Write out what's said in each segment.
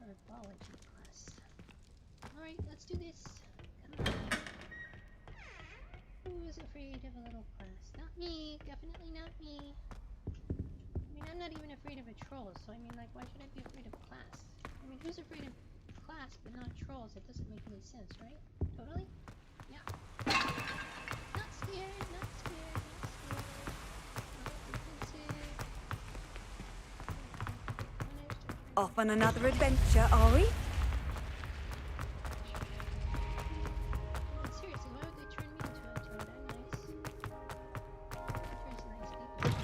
Herbology class. Alright, let's do this. Come on. Who is afraid of a little class? Not me. Definitely not me. I mean, I'm not even afraid of a troll, so I mean, like, why should I be afraid of class? I mean, who's afraid of class but not trolls? That doesn't make any sense, right? Totally? Yeah. Not scared, not scared, not scared. Off on another adventure, are we? Seriously, why would they turn me into a toad? I'm nice. There's nice people.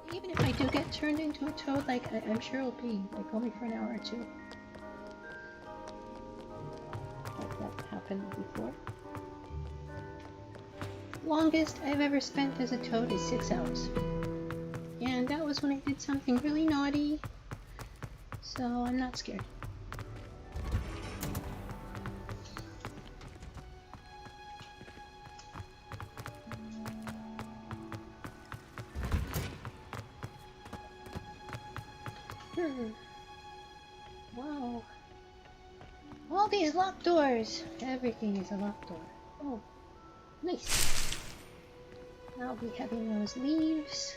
And even if I do get turned into a toad, like, I'm sure it'll be, like, only for an hour or two. Like that happened before. Longest I've ever spent as a toad is 6 hours. And that was when I did something really naughty. So I'm not scared. Wow. All these locked doors. Everything is a locked door. Oh, nice. I'll be having those leaves.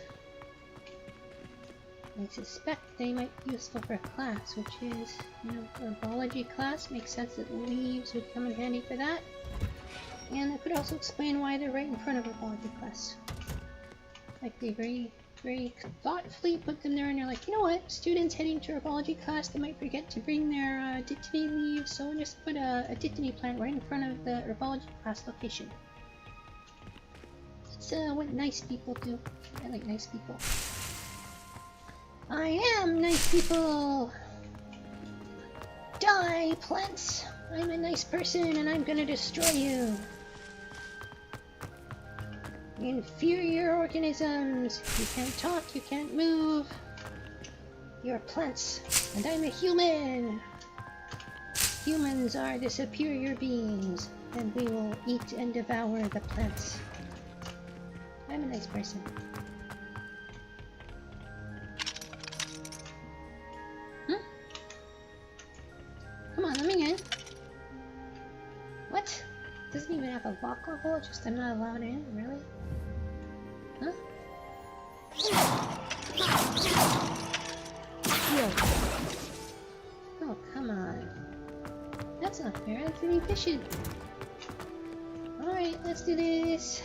I suspect they might be useful for a class, which is, you know, herbology class. Makes sense that leaves would come in handy for that. And that could also explain why they're right in front of herbology class. Like they very thoughtfully put them there, and they're like, you know what, students heading to herbology class, they might forget to bring their dittany leaves, so we'll just put a dittany plant right in front of the herbology class location. That's what nice people do. I like nice people. I am nice people! Die, plants! I'm a nice person and I'm gonna destroy you! Inferior organisms! You can't talk, you can't move! You're plants, and I'm a human! Humans are the superior beings, and we will eat and devour the plants. I'm a nice person. Come on, let me in. What? Doesn't even have a lock level, just I'm not allowed in? Really? Huh? Oh, come on. That's not fair, that's inefficient. Alright, let's do this.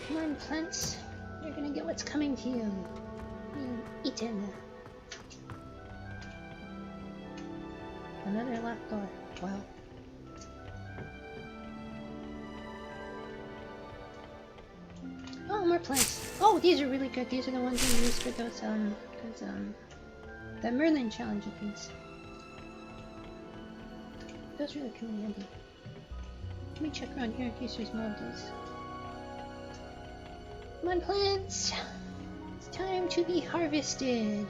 Come on, plants. You're gonna get what's coming to you. Being eaten. Another locked door. Wow. Oh, more plants. Oh, these are really good. These are the ones we use for those, the Merlin challenge things. Those really come in handy. Let me check around here in case there's more of these. Come on, plants! It's time to be harvested.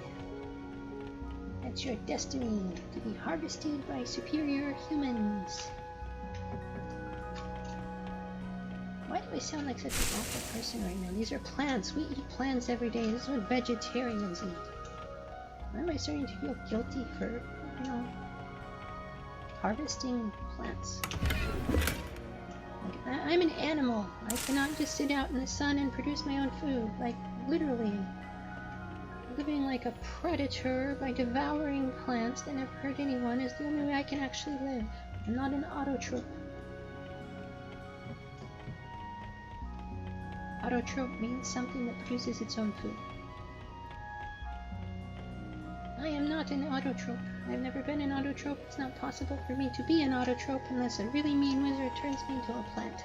That's your destiny, to be harvested by superior humans. Why do I sound like such an awful person right now? These are plants. We eat plants every day. This is what vegetarians eat. Why am I starting to feel guilty for, you know, harvesting plants? Like, I'm an animal. I cannot just sit out in the sun and produce my own food. Like, literally. Living like a predator by devouring plants that never hurt anyone is the only way I can actually live. I'm not an autotroph. Autotroph means something that produces its own food. I am not an autotroph. I've never been an autotroph. It's not possible for me to be an autotroph unless a really mean wizard turns me into a plant.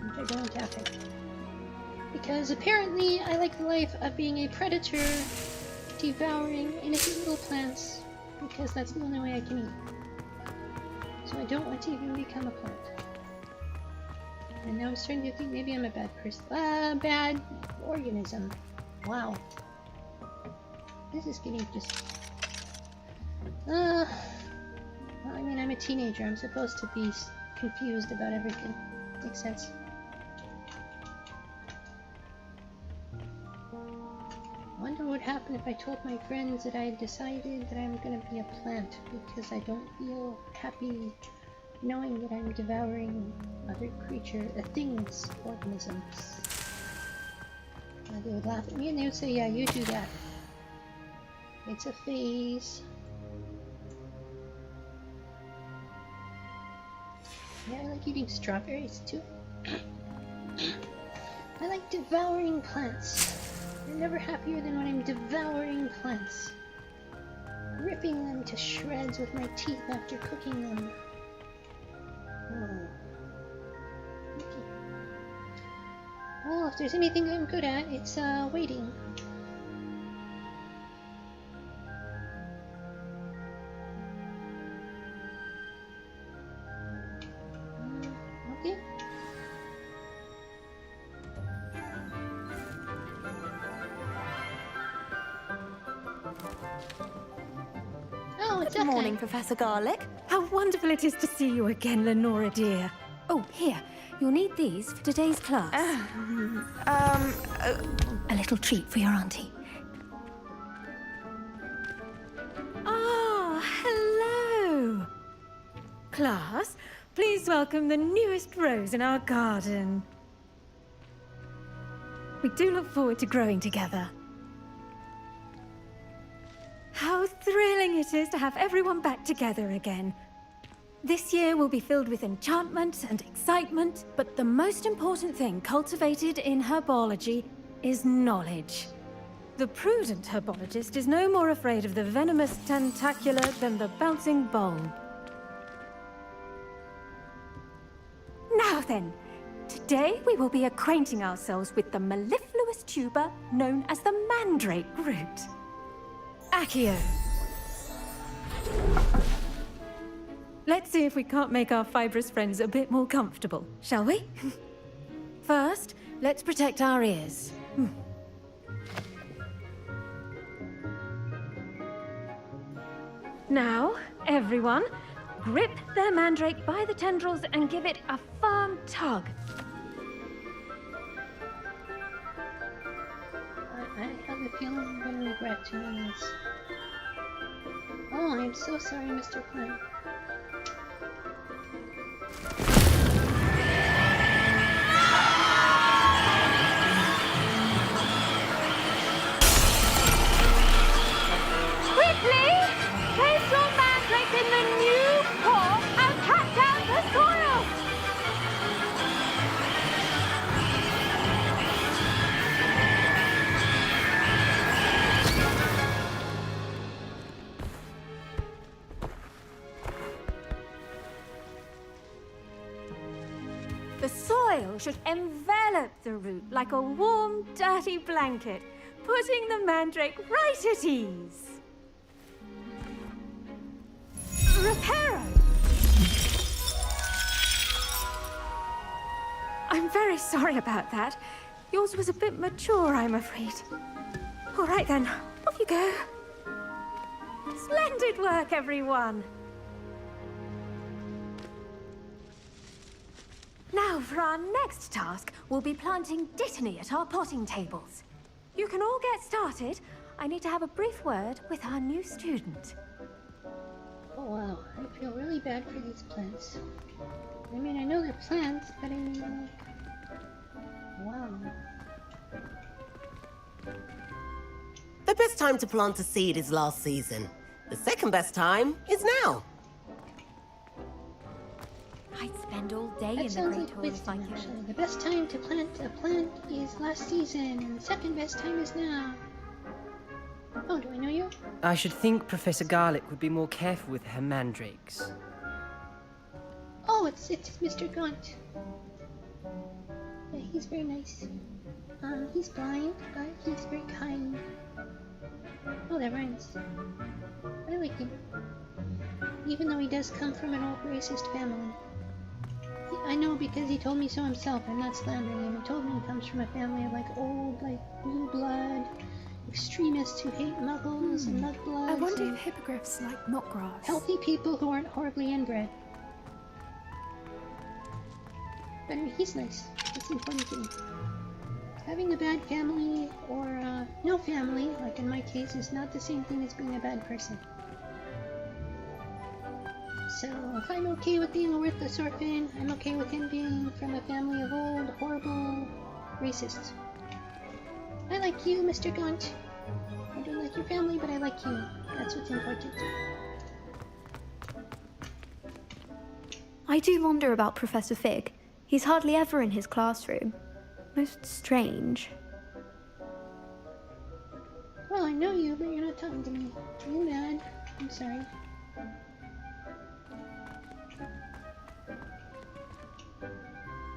Which I don't happen. Because apparently I like the life of being a predator, devouring innocent little plants, because that's the only way I can eat. So I don't want to even become a plant. And now I'm starting to think maybe I'm a bad person. Bad organism. Wow. This is getting just... I I mean, I'm a teenager. I'm supposed to be confused about everything. Makes sense. I wonder what would happen if I told my friends that I had decided that I'm gonna be a plant because I don't feel happy knowing that I'm devouring other things, organisms. They would laugh at me and they would say, yeah, you do that. It's a phase. Yeah, I like eating strawberries too. I like devouring plants. I'm never happier than when I'm devouring plants. Ripping them to shreds with my teeth after cooking them. Oh. Okay. Well, if there's anything I'm good at, it's waiting. Okay. Oh, it's Good morning, okay. Professor Garlick. How wonderful it is to see you again, Lenora dear. Oh, here. You'll need these for today's class. A little treat for your auntie. Ah, hello. Class, please welcome the newest rose in our garden. We do look forward to growing together. How thrilling it is to have everyone back together again. This year will be filled with enchantment and excitement, but the most important thing cultivated in herbology is knowledge. The prudent herbologist is no more afraid of the venomous tentacula than the bouncing bulb. Now then, today we will be acquainting ourselves with the mellifluous tuber known as the mandrake root. Accio. Let's see if we can't make our fibrous friends a bit more comfortable, shall we? First, let's protect our ears. Now, everyone, grip their mandrake by the tendrils and give it a firm tug. I have a feeling I'm going to regret doing this. Oh, I'm so sorry, Mr. Plant. Quickly! Place your mandrake in the new pot and cut down the soil! The soil should envelop the root like a warm, dirty blanket, putting the mandrake right at ease. Reparo! I'm very sorry about that. Yours was a bit mature, I'm afraid. All right then, off you go. Splendid work, everyone. Now, for our next task, we'll be planting Dittany at our potting tables. You can all get started. I need to have a brief word with our new student. Oh wow, I feel really bad for these plants. I mean, I know they're plants, but I mean... Wow. The best time to plant a seed is last season. The second best time is now. I'd spend all day in That the sounds Great like Hall if I wisdom, could. actually. The best time to plant a plant is last season, and the second best time is now. Oh, do I know you? I should think Professor Garlick would be more careful with her mandrakes. Oh, it's Mr. Gaunt. Yeah, he's very nice. He's blind, but he's very kind. Oh, that rhymes. I like him. Even though he does come from an old racist family. I know because he told me so himself. I'm not slandering him. He told me he comes from a family of like old, like blue blood, extremists who hate muggles and mudbloods. I wonder and if hippogriffs like knotgrass. healthy people who aren't horribly inbred. But I mean, he's nice. That's important to me. Having a bad family or no family, like in my case, is not the same thing as being a bad person. So if I'm okay with being a worthless orphan, I'm okay with him being from a family of old, horrible racists. I like you, Mr. Gaunt. I don't like your family, but I like you. That's what's important. I do wonder about Professor Fig. He's hardly ever in his classroom. Most strange. Well, I know you, but you're not talking to me. Are you mad? I'm sorry.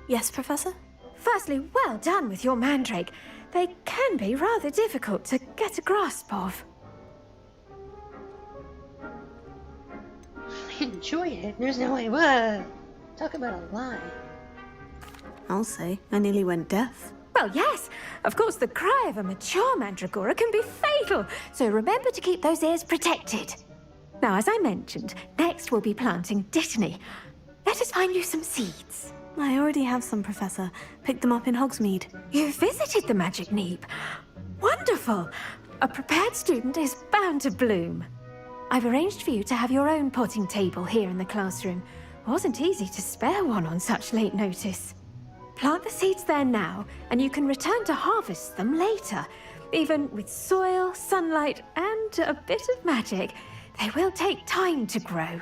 Yes, Professor? Firstly, well done with your mandrake. They can be rather difficult to get a grasp of. I enjoy it. There's no way. What? Talk about a lie. I'll say, I nearly went deaf. Well, yes. Of course, the cry of a mature mandragora can be fatal, so remember to keep those ears protected. Now, as I mentioned, next we'll be planting Dittany. Let us find you some seeds. I already have some, Professor. Picked them up in Hogsmeade. You visited the Magic Neep. Wonderful! A prepared student is bound to bloom. I've arranged for you to have your own potting table here in the classroom. Wasn't easy to spare one on such late notice. Plant the seeds there now, and you can return to harvest them later. Even with soil, sunlight, and a bit of magic, they will take time to grow.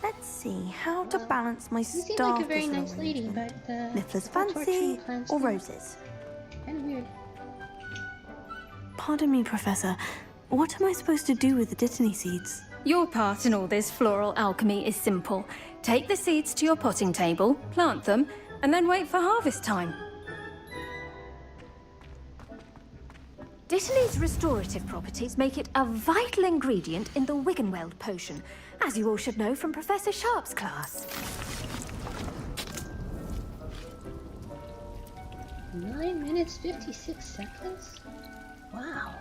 Let's see how to balance my You seem like a starfish very nice lady, arrangement. but Niffler's the torturing fancy plants or are roses? kind of weird. Pardon me, Professor. What am I supposed to do with the Dittany seeds? Your part in all this floral alchemy is simple. Take the seeds to your potting table, plant them, and then wait for harvest time. Dittany's restorative properties make it a vital ingredient in the Wiggenweld potion, as you all should know from Professor Sharp's class. 9 minutes 56 seconds? Wow.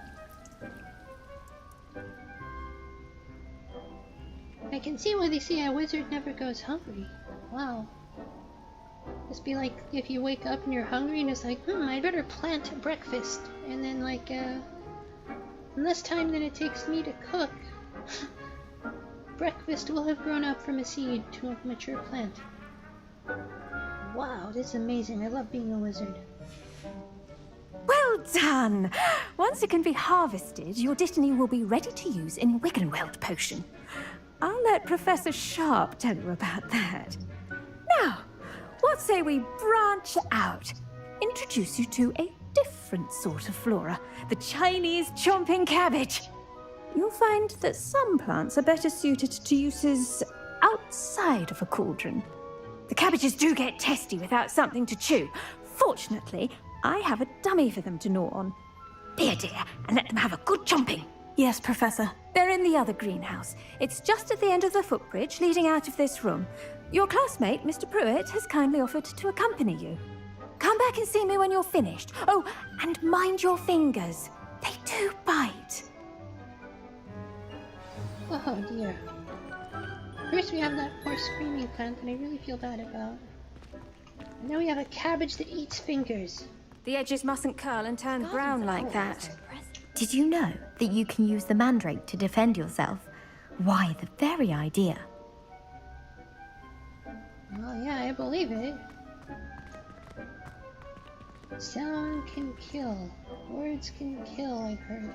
I can see why they say a wizard never goes hungry. Wow. Must be like if you wake up and you're hungry and it's like, I'd better plant breakfast. And then like, in less time than it takes me to cook, breakfast will have grown up from a seed to a mature plant. Wow, this is amazing. I love being a wizard. Well done! Once it can be harvested, your Dittany will be ready to use in Wiggenweld potion. I'll let Professor Sharp tell you about that. Now, what say we branch out? Introduce you to a different sort of flora, the Chinese chomping cabbage. You'll find that some plants are better suited to uses outside of a cauldron. The cabbages do get testy without something to chew. Fortunately, I have a dummy for them to gnaw on. Be a dear and let them have a good chomping. Yes, Professor. They're in the other greenhouse. It's just at the end of the footbridge leading out of this room. Your classmate, Mr. Pruitt, has kindly offered to accompany you. Come back and see me when you're finished. Oh, and mind your fingers. They do bite. Oh dear. First we have that poor screaming plant that I really feel bad about. And now we have a cabbage that eats fingers. The edges mustn't curl and turn brown like that. Did you know that you can use the mandrake to defend yourself? Why, the very idea. Oh yeah, I believe it. Sound can kill. Words can kill, I've heard.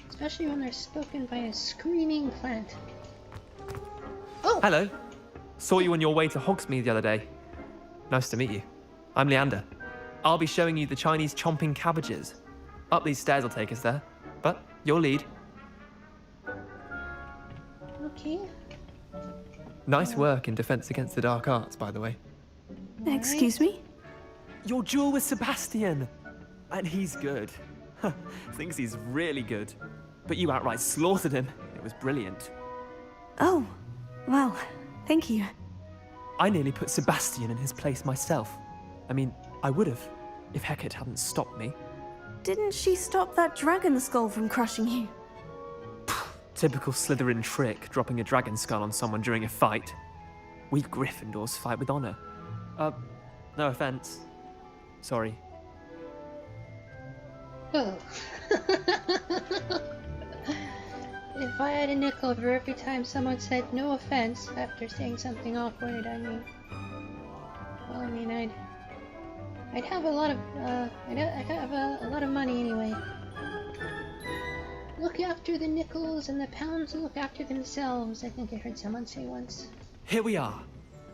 Especially when they're spoken by a screaming plant. Oh! Hello. Saw you on your way to Hogsmeade the other day. Nice to meet you. I'm Leander. I'll be showing you the Chinese chomping cabbages. Up these stairs will take us there, but you'll lead. Okay. Nice work in Defense Against the Dark Arts, by the way. Excuse me? Your duel with Sebastian! And he's good. Thinks he's really good. But you outright slaughtered him. It was brilliant. Oh, well, thank you. I nearly put Sebastian in his place myself. I mean, I would have, if Hecate hadn't stopped me. didn't she stop that dragon skull from crushing you? Typical Slytherin trick, dropping a dragon skull on someone during a fight. We Gryffindors fight with honor. No offense. Sorry. Oh. If I had a nickel for every time someone said no offense after saying something awkward, I mean... Well, I mean, I'd have a lot of, I'd have a lot of money anyway. Look after the nickels and the pounds look after themselves, I think I heard someone say once. Here we are.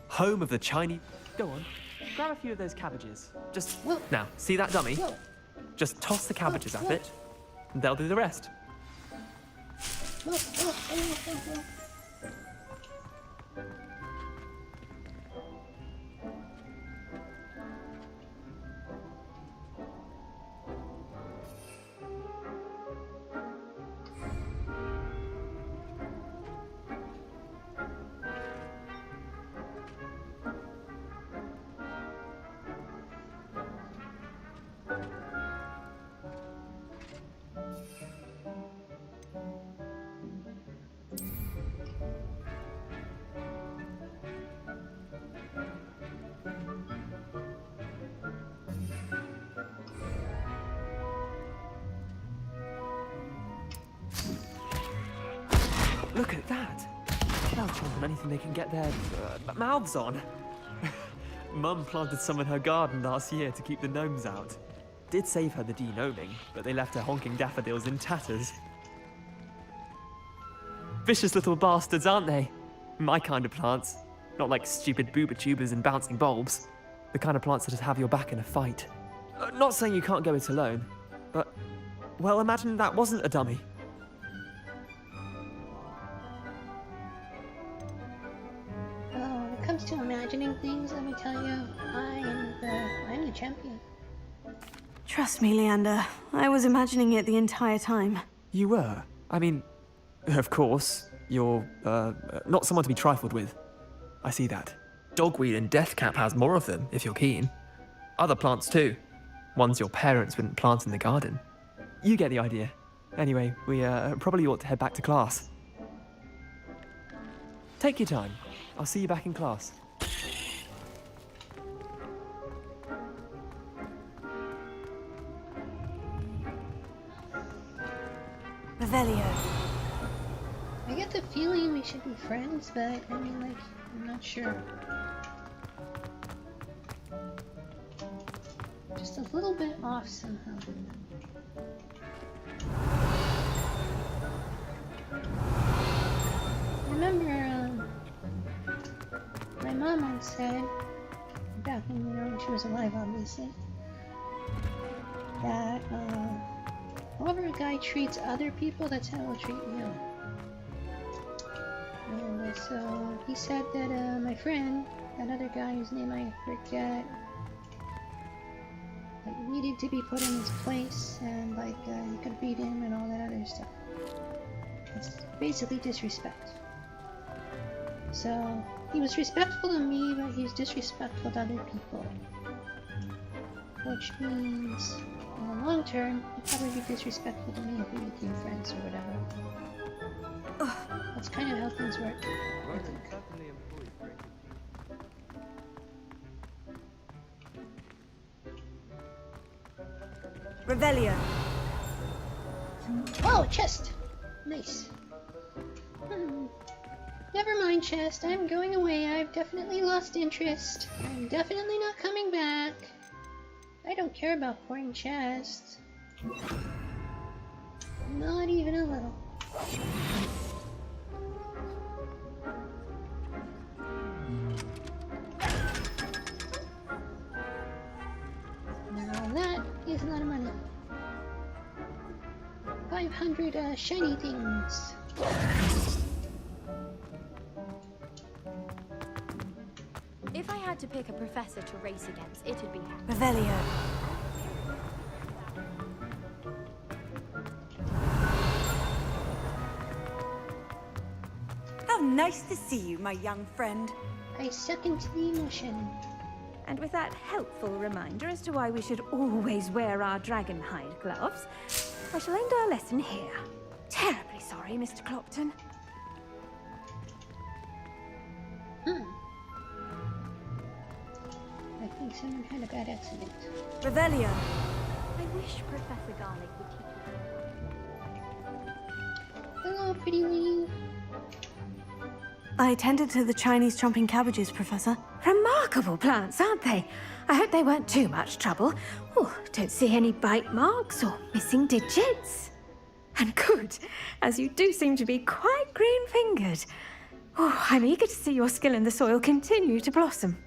Home of the Chinese... Go on. Grab a few of those cabbages. Just... Whoa. Now, see that dummy? Whoa. Just toss the cabbages Whoa, at whoa. it, and they'll do the rest. Oh, oh, oh, oh, oh. Look at that. They'll chomp on anything they can get their mouths on. Mum planted some in her garden last year to keep the gnomes out. Did save her the de-gnoming, but they left her honking daffodils in tatters. Vicious little bastards, aren't they? My kind of plants. Not like stupid booba tubers and bouncing bulbs. The kind of plants that just have your back in a fight. Not saying you can't go it alone, but... Well, imagine that wasn't a dummy. Oh, when it comes to imagining things, let me tell you, I'm the champion. Trust me, Leander. I was imagining it the entire time. You were? I mean, of course, you're, not someone to be trifled with. I see that. Dogweed and Deathcap has more of them, if you're keen. Other plants too. Ones your parents wouldn't plant in the garden. You get the idea. Anyway, we, probably ought to head back to class. Take your time. I'll see you back in class. Revelio. I get the feeling we should be friends, but I mean, like, I'm not sure. Just a little bit off somehow. I remember, my mom once said, back when, you know, she was alive, obviously, that, however a guy treats other people, that's how he'll treat you. And so he said that my friend, that other guy whose name I forget, like, needed to be put in his place, and like you could beat him and all that other stuff. It's basically disrespect. So he was respectful to me, but he's disrespectful to other people. Which means, in the long term, he'd probably be disrespectful to me if we became friends or whatever. That's kind of how things work, I think. Revelio. Oh, chest! Nice. Never mind, chest. I'm going away. I've definitely lost interest. I'm definitely not coming back. I don't care about pouring chests. Not even a little. Now that is a lot of money. 500 shiny things. If I had to pick a professor to race against, it'd be Revelio. How nice to see you, my young friend. I second the emotion. And with that helpful reminder as to why we should always wear our dragon hide gloves, I shall end our lesson here. Terribly sorry, Mr. Clopton. I think someone had a bad accident. Revelio. I wish Professor Garlic would teach you. Hello, pretty lady. I tended to the Chinese chomping cabbages, Professor. Remarkable plants, aren't they? I hope they weren't too much trouble. Oh, don't see any bite marks or missing digits. And good, as you do seem to be quite green-fingered. Oh, I'm eager to see your skill in the soil continue to blossom.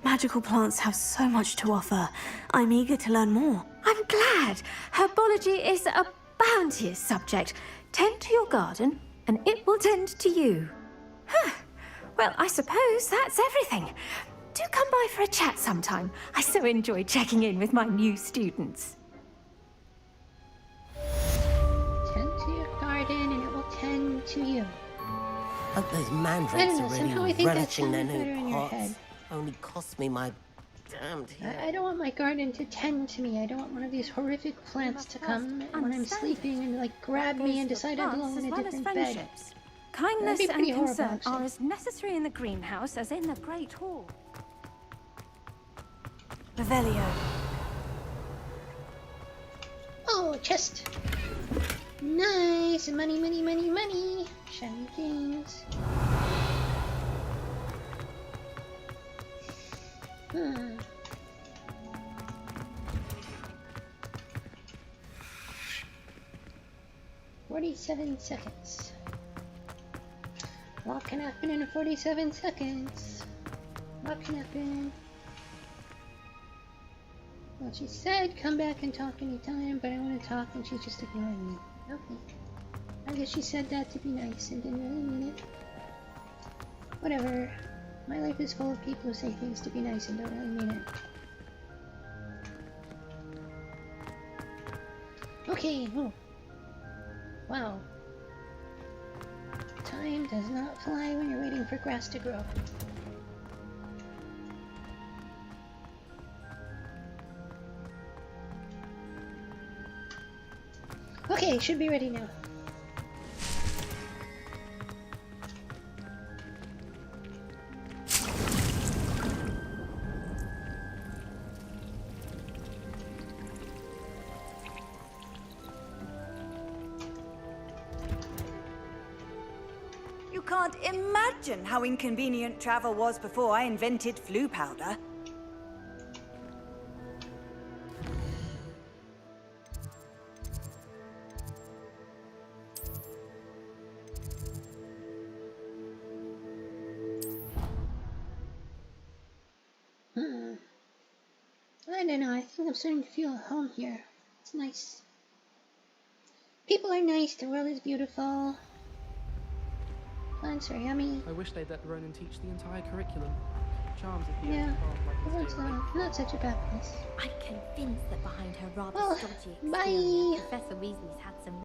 Magical plants have so much to offer. I'm eager to learn more. I'm glad. Herbology is a bounteous subject. Tend to your garden, and it will tend to you. Huh. Well, I suppose that's everything. Do come by for a chat sometime. I so enjoy checking in with my new students. Tend to your garden and it will tend to you. Hope those I mandrakes don't know, are somehow I really think that relishing their sounds better in new your pots. head. Only cost me my damned head. I don't want my garden to tend to me. I don't want one of these horrific plants to come when I'm sleeping and like grab me and decide I belong in a different bed. Kindness That'd be and pretty horrible, concern actually. are as necessary in the greenhouse as in the Great Hall. Revelio. Oh, chest. Nice. Money, money, money, money. Shiny things. Hmm. "47 seconds. What can happen in 47 seconds? What can happen?" Well, she said come back and talk anytime, but I want to talk and she's just ignoring me. Okay. I guess she said that to be nice and didn't really mean it. Whatever. My life is full of people who say things to be nice and don't really mean it. Okay, oh. Wow. Time does not fly when you're waiting for grass to grow. Okay, should be ready now. You can't imagine how inconvenient travel was before I invented flu powder. I don't know, I think I'm starting to feel at home here. It's nice. People are nice, the world is beautiful. Plants are yummy. I wish they'd let Ronan teach the entire curriculum. Charms of the Yeah, earth path like the this world's day away. not such a bad place. I'm convinced that behind her rather Well, stodgy bye. exterior, Professor Weasley's had some